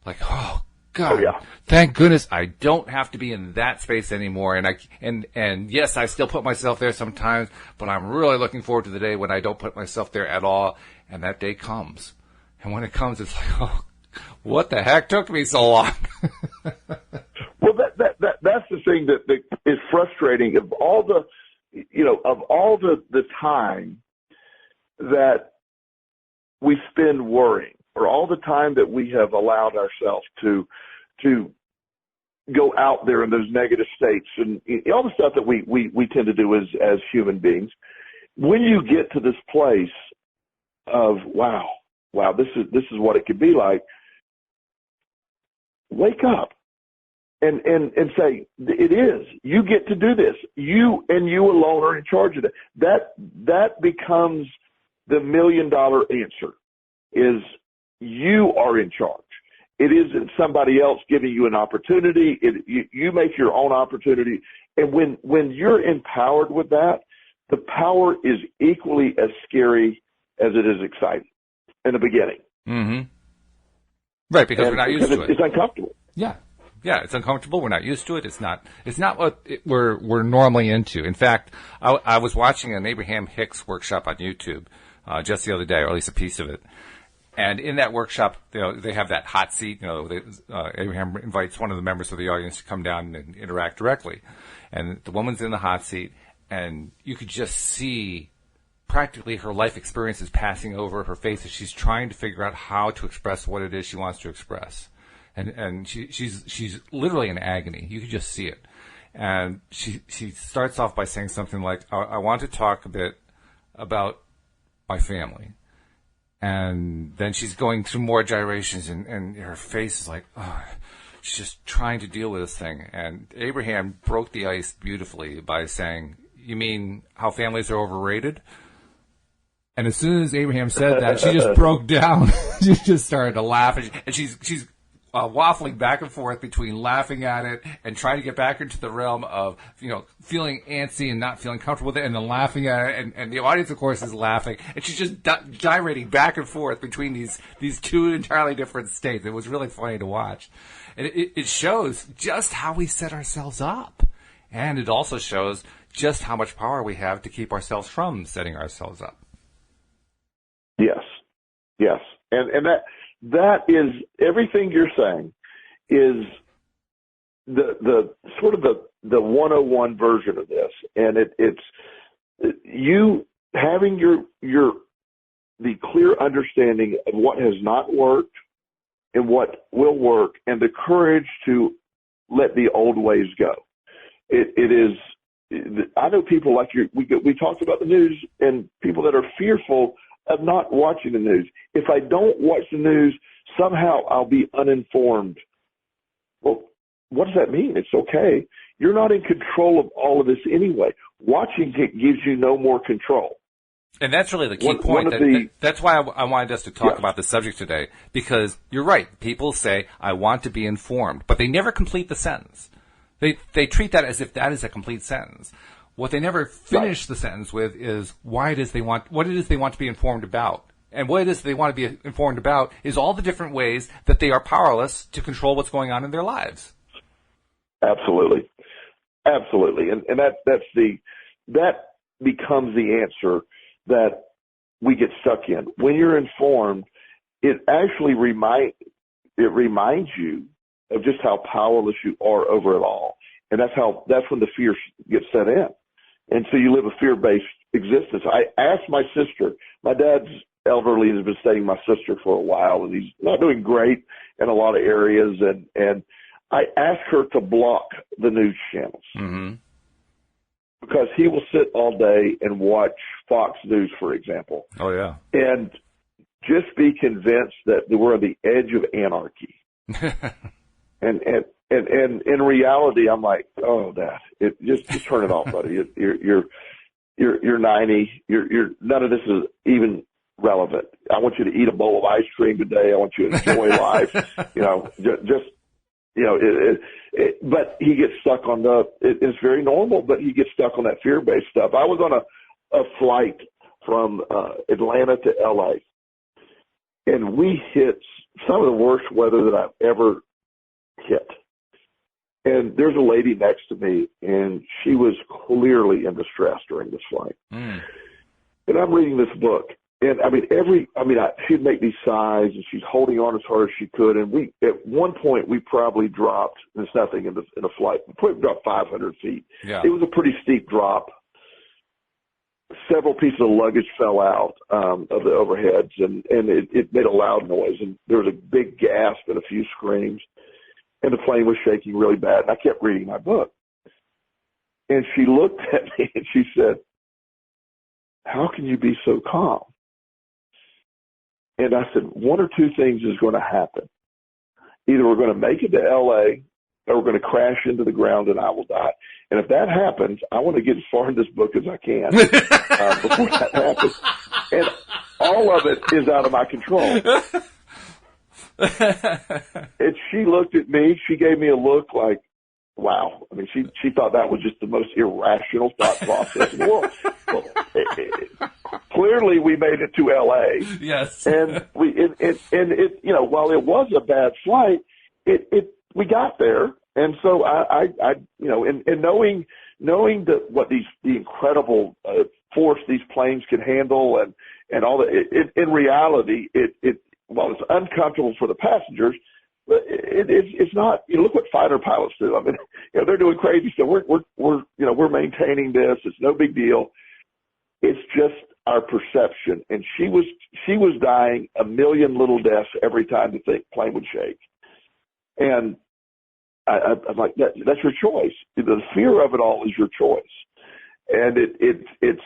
Like, oh, God, yeah. thank goodness I don't have to be in that space anymore. And yes, I still put myself there sometimes, but I'm really looking forward to the day when I don't put myself there at all. And that day comes. And when it comes, it's like, oh, what the heck took me so long? Well, that's the thing that is frustrating. Of all the time that we spend worrying, or all the time that we have allowed ourselves to go out there in those negative states, and all the stuff that we tend to do as human beings, when you get to this place of wow, this is what it could be like, wake up and say, it is. You get to do this. You and you alone are in charge of that. That becomes the $1 million answer, is you are in charge. It isn't somebody else giving you an opportunity. You make your own opportunity. And when you're empowered with that, the power is equally as scary as it is exciting in the beginning. Mm-hmm. Right, because we're not used to it. It's uncomfortable. Yeah, it's uncomfortable. We're not used to it. It's not what we're normally into. In fact, I was watching an Abraham Hicks workshop on YouTube just the other day, or at least a piece of it. And in that workshop, they have that hot seat. Abraham invites one of the members of the audience to come down and interact directly. And the woman's in the hot seat, and you could just see practically her life experiences passing over her face as she's trying to figure out how to express what it is she wants to express. And she's literally in agony. You could just see it. And she starts off by saying something like, I want to talk a bit about my family. And then she's going through more gyrations, and her face is like, oh, she's just trying to deal with this thing. And Abraham broke the ice beautifully by saying, you mean how families are overrated? And as soon as Abraham said that, she just broke down. She just started to laugh, and she's waffling back and forth between laughing at it and trying to get back into the realm of, feeling antsy and not feeling comfortable with it, and then laughing at it. And the audience, of course, is laughing. And she's just gyrating back and forth between these two entirely different states. It was really funny to watch. And it shows just how we set ourselves up. And it also shows just how much power we have to keep ourselves from setting ourselves up. Yes. And that is, everything you're saying is the sort of the 101 version of this. And it's you having the clear understanding of what has not worked and what will work, and the courage to let the old ways go. It is, I know people like you, we talked about the news, and people that are fearful of not watching the news. If I don't watch the news, somehow I'll be uninformed. Well, what does that mean? It's okay. You're not in control of all of this anyway. Watching it gives you no more control. And that's really the key point. That's why I wanted us to talk about the subject today, because you're right. People say, I want to be informed, but they never complete the sentence. They treat that as if that is a complete sentence. What they never finish the sentence with is what it is they want to be informed about. And what it is they want to be informed about is all the different ways that they are powerless to control what's going on in their lives. Absolutely. And that becomes the answer that we get stuck in. When you're informed, it actually reminds you of just how powerless you are over it all. And that's when the fear gets set in. And so you live a fear-based existence. I asked my sister, my dad's elderly and has been studying my sister for a while, and he's not doing great in a lot of areas. And I asked her to block the news channels. Mm-hmm. Because he will sit all day and watch Fox News, for example. Oh, yeah. And just be convinced that we're on the edge of anarchy. And in reality, I'm like, oh, Dad, just turn it off, buddy. You're 90. You're none of this is even relevant. I want you to eat a bowl of ice cream today. I want you to enjoy life. But he gets stuck on it's very normal, but he gets stuck on that fear-based stuff. I was on a flight from Atlanta to LA, and we hit some of the worst weather that I've ever hit. And there's a lady next to me, and she was clearly in distress during this flight. And I'm reading this book, and she'd make these sighs, and she's holding on as hard as she could. And at one point, we probably dropped, there's nothing in a flight, we probably dropped 500 feet. Yeah. It was a pretty steep drop. Several pieces of luggage fell out of the overheads, and it made a loud noise, and there was a big gasp and a few screams, and the plane was shaking really bad, and I kept reading my book. And she looked at me, and she said, "How can you be so calm?" And I said, one or two things is going to happen. Either we're going to make it to L.A., or we're going to crash into the ground and I will die. And if that happens, I want to get as far in this book as I can before that happens. And all of it is out of my control. And she looked at me. She gave me a look like, wow. I mean, she thought that was just the most irrational thought process in the world. Well, clearly, we made it to L.A. Yes. And while it was a bad flight, we got there. And so and knowing what the incredible force these planes can handle and all that, in reality, while it's uncomfortable for the passengers, it's not. Look what fighter pilots do. I mean, they're doing crazy stuff. We're maintaining this. It's no big deal. It's just our perception. And she was dying a million little deaths every time the plane would shake. And I'm like, that's your choice. The fear of it all is your choice. And it's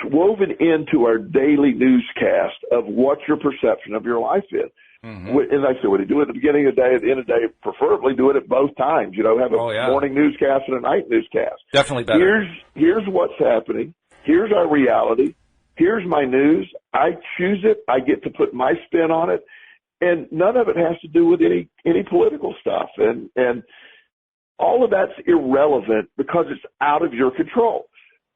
woven into our daily newscast of what your perception of your life is. Mm-hmm. And like I said, when you do it at the beginning of the day, at the end of the day, preferably do it at both times. Have a morning newscast and a night newscast. Definitely better. Here's what's happening. Here's our reality. Here's my news. I choose it. I get to put my spin on it. And none of it has to do with any political stuff. And all of that's irrelevant because it's out of your control.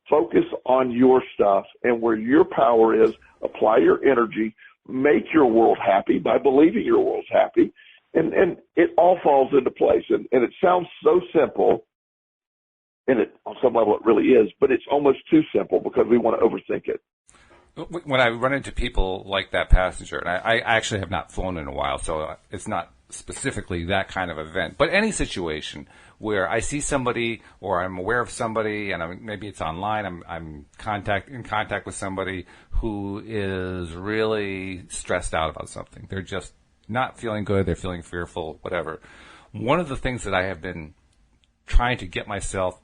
Focus on your stuff and where your power is. Apply your energy. Make your world happy by believing your world's happy. And it all falls into place. And it sounds so simple, and on some level it really is, but it's almost too simple because we want to overthink it. When I run into people like that passenger, and I actually have not flown in a while, so it's not specifically that kind of event, but any situation where I see somebody or I'm aware of somebody, and maybe it's online, I'm in contact with somebody who is really stressed out about something. They're just not feeling good. They're feeling fearful, whatever. One of the things that I have been trying to get myself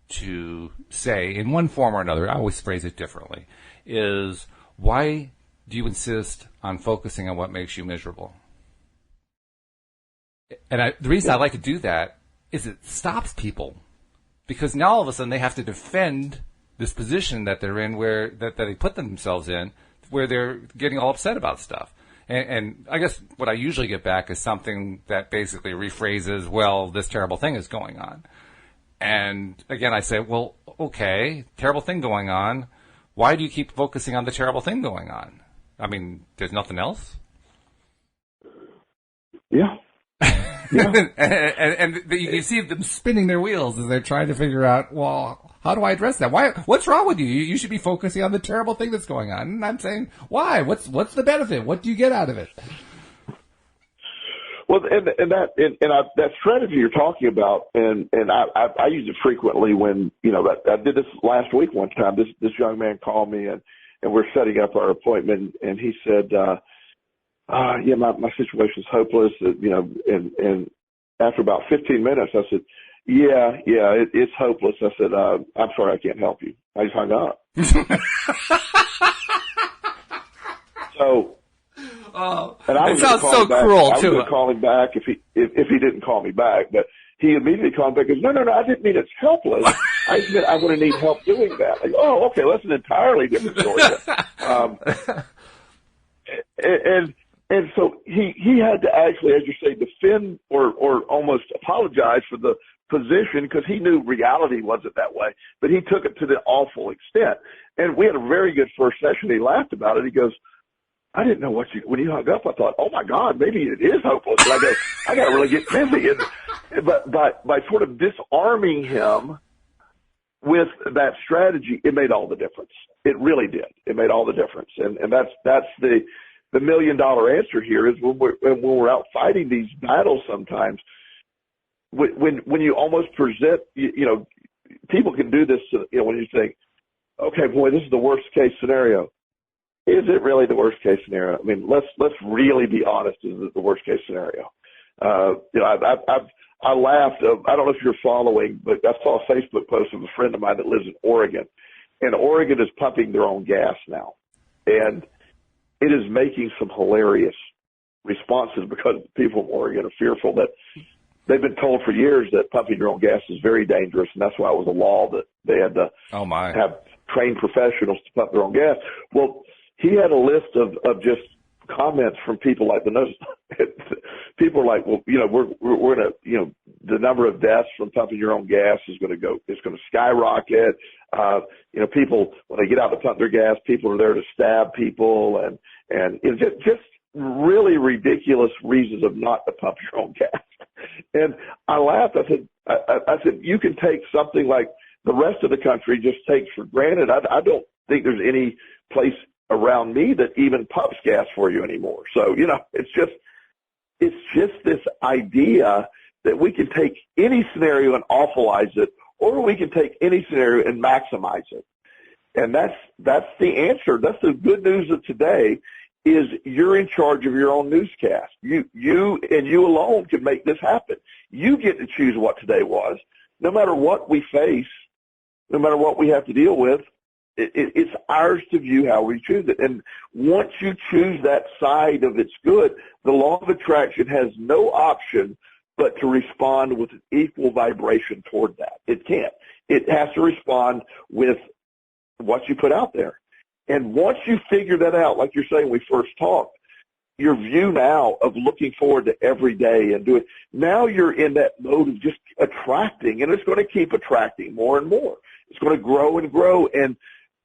to say in one form or another, I always phrase it differently, is why do you insist on focusing on what makes you miserable? And the reason I like to do that is it stops people, because now all of a sudden they have to defend this position that they're in, where that they put themselves in, where they're getting all upset about stuff. And I guess what I usually get back is something that basically rephrases, well, this terrible thing is going on. And again, I say, well, okay, terrible thing going on. Why do you keep focusing on the terrible thing going on? I mean, there's nothing else? Yeah. Yeah. and you see them spinning their wheels as they're trying to figure out, well, how do I address that? What's wrong with you? You should be focusing on the terrible thing that's going on. And I'm saying, why? What's the benefit? What do you get out of it? Well, that strategy you're talking about, and I use it frequently when, I did this last week one time. This young man called me and we're setting up our appointment, and he said, my situation's hopeless, and after about 15 minutes, I said, it's hopeless. I said, I'm sorry, I can't help you. I just hung up. So, it sounds so cruel too. I was going to call him back if he didn't call me back, but he immediately called back and goes, no, I didn't mean it's helpless. I just meant I'm going to need help doing that. I go, oh, okay, well, that's an entirely different story. And so he had to actually, as you say, defend or almost apologize for the position, because he knew reality wasn't that way, but he took it to the awful extent. And we had a very good first session. He laughed about it. He goes, I didn't know when you hung up, I thought, oh my God, maybe it is hopeless. And I got to really get busy. But by sort of disarming him with that strategy, it made all the difference. It really did. It made all the difference. And that's the $1 million answer here is when we're out fighting these battles sometimes, when you almost present, people can do this, when you think, okay, boy, this is the worst case scenario. Is it really the worst case scenario? I mean, let's really be honest. Is it the worst case scenario? I laughed. I don't know if you're following, but I saw a Facebook post of a friend of mine that lives in Oregon, and Oregon is pumping their own gas now, and it is making some hilarious responses because people in Oregon are fearful that they've been told for years that pumping your own gas is very dangerous, and that's why it was a law that they had to have trained professionals to pump their own gas. Well, he had a list of just comments from people like people are like, well, we're gonna, the number of deaths from pumping your own gas is going to skyrocket. People, when they get out to pump their gas, people are there to stab people and just really ridiculous reasons of not to pump your own gas. And I laughed. I said, you can take something like the rest of the country just takes for granted. I don't think there's any place around me that even pumps gas for you anymore. So, it's just this idea that we can take any scenario and awfulize it, or we can take any scenario and maximize it. And that's the answer. That's the good news of today is you're in charge of your own newscast. You and you alone can make this happen. You get to choose what today was. No matter what we face, no matter what we have to deal with, it's ours to view how we choose it. And once you choose that side of it's good, the law of attraction has no option but to respond with an equal vibration toward that. It can't. It has to respond with what you put out there. And once you figure that out, like you're saying, we first talked, your view now of looking forward to every day and doing, now you're in that mode of just attracting, and it's going to keep attracting more and more. It's going to grow and grow, and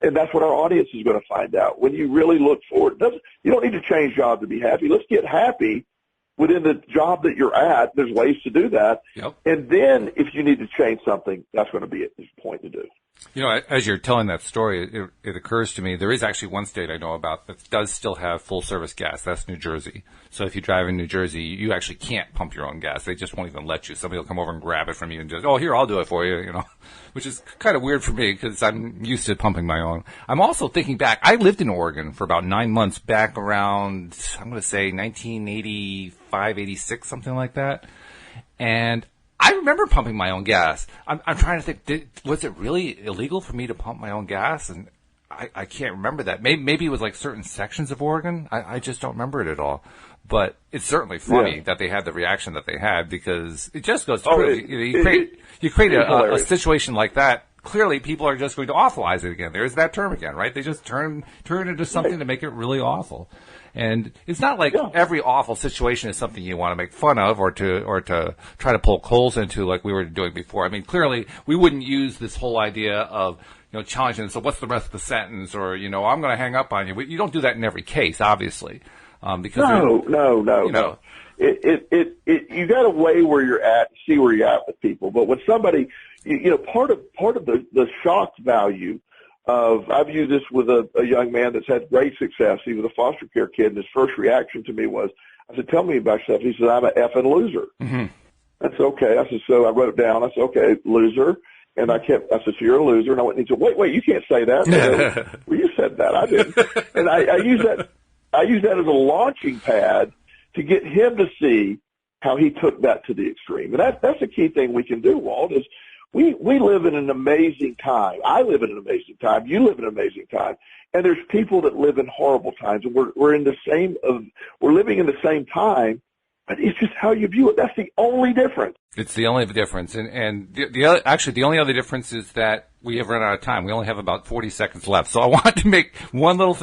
that's what our audience is going to find out. When you really look forward, you don't need to change job to be happy. Let's get happy within the job that you're at. There's ways to do that. Yep. And then if you need to change something, that's going to be the point to do. As you're telling that story, it occurs to me there is actually one state I know about that does still have full service gas. That's New Jersey. So if you drive in New Jersey, you actually can't pump your own gas. They just won't even let you. Somebody will come over and grab it from you and just, here, I'll do it for you, which is kind of weird for me because I'm used to pumping my own. I'm also thinking back. I lived in Oregon for about 9 months back around, I'm going to say 1985, 86, something like that. And I remember pumping my own gas. I'm trying to think, was it really illegal for me to pump my own gas? And I can't remember that. Maybe it was like certain sections of Oregon. I just don't remember it at all. But it's certainly funny that they had the reaction that they had because it just goes to prove you create a situation like that. Clearly, people are just going to awfulize it again. There's that term again, right? They just turn it into something to make it really awful. And it's not like every awful situation is something you want to make fun of or to try to poke holes into like we were doing before. I mean, clearly we wouldn't use this whole idea of, challenging. So what's the rest of the sentence? Or, I'm going to hang up on you. You don't do that in every case, obviously. Because no. You got to weigh where you're at, see where you're at with people. But when somebody, part of the shock value I've used this with a young man that's had great success. He was a foster care kid, and his first reaction to me was, I said, tell me about yourself. He said, I'm an effing loser. Mm-hmm. I said, okay. I said, so I wrote it down. I said, okay, loser. And I said, so you're a loser. And I went and he said, wait, you can't say that. Said, well, you said that. I didn't. And I use that as a launching pad to get him to see how he took that to the extreme. And that's a key thing we can do, Walt, is we live in an amazing time. I live in an amazing time. You live in an amazing time. And there's people that live in horrible times. And we're living in the same time, But it's just how you view it. That's the only difference. It's the only difference. And the only other difference is that we have run out of time. We only have about 40 seconds left. So I want to make one little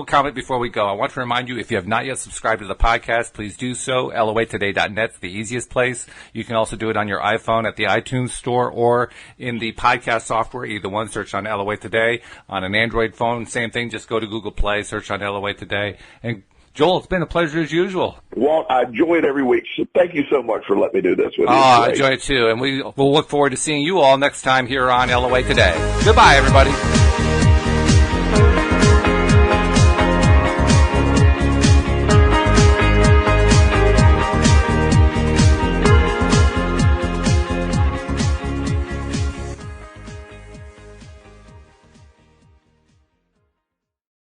comment before we go. I want to remind you, if you have not yet subscribed to the podcast, please do so. LOAtoday.net's the easiest place. You can also do it on your iPhone at the iTunes store or in the podcast software. Either one, search on LOA Today. On an Android phone, same thing. Just go to Google Play, search on LOA Today. And Joel, it's been a pleasure as usual. Walt, I enjoy it every week. So thank you so much for letting me do this with you. I enjoy it too. And we'll look forward to seeing you all next time here on LOA Today. Goodbye, everybody.